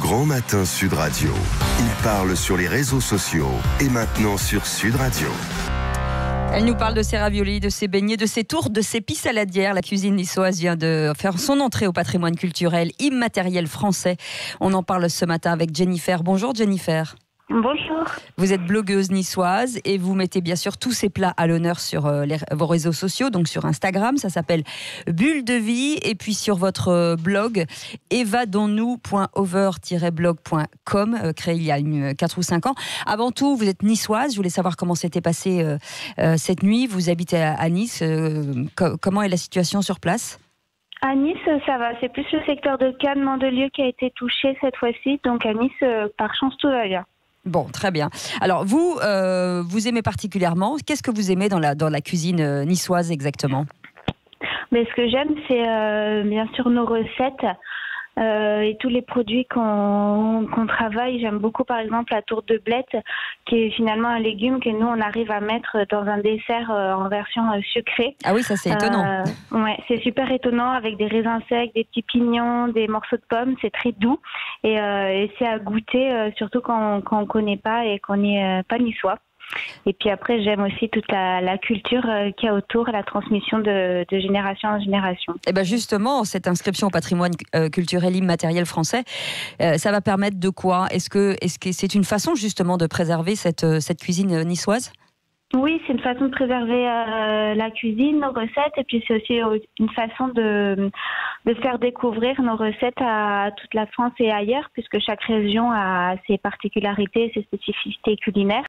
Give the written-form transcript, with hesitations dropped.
Grand Matin Sud Radio. Il parle sur les réseaux sociaux et maintenant sur Sud Radio. Elle nous parle de ses raviolis, de ses beignets, de ses tourtes, de ses pistes saladières. La cuisine niçoise vient de faire son entrée au patrimoine culturel immatériel français. On en parle ce matin avec Jennifer. Bonjour Jennifer. Bonjour. Vous êtes blogueuse niçoise et vous mettez bien sûr tous ces plats à l'honneur sur vos réseaux sociaux, donc sur Instagram, ça s'appelle Bulle de Vie, et puis sur votre blog évadons-nous.over-blog.com, créé il y a 4 ou 5 ans. Avant tout, vous êtes niçoise, je voulais savoir comment s'était passée cette nuit. Vous habitez à Nice, comment est la situation sur place ? À Nice, ça va. C'est plus le secteur de Cannes, Mandelieu qui a été touché cette fois-ci. Donc à Nice, par chance, tout va bien. Bon, très bien. Alors vous, vous aimez particulièrement, qu'est-ce que vous aimez dans la cuisine niçoise exactement ? Mais ce que j'aime, c'est bien sûr nos recettes et tous les produits qu'on travaille. J'aime beaucoup par exemple la tourte de blette, qui est finalement un légume que nous on arrive à mettre dans un dessert en version sucrée. Ah oui, ça c'est étonnant. Ouais, c'est super étonnant avec des raisins secs, des petits pignons, des morceaux de pommes. C'est très doux et c'est à goûter, surtout quand on connaît pas et qu'on n'est pas niçois. Et puis après, j'aime aussi toute la culture qu'il y a autour, la transmission de génération en génération. Et bien justement, cette inscription au patrimoine culturel immatériel français, ça va permettre de quoi ? Est-ce que c'est une façon justement de préserver cette cuisine niçoise ? Oui, c'est une façon de préserver la cuisine, nos recettes, et puis c'est aussi une façon de faire découvrir nos recettes à toute la France et ailleurs, puisque chaque région a ses particularités, ses spécificités culinaires.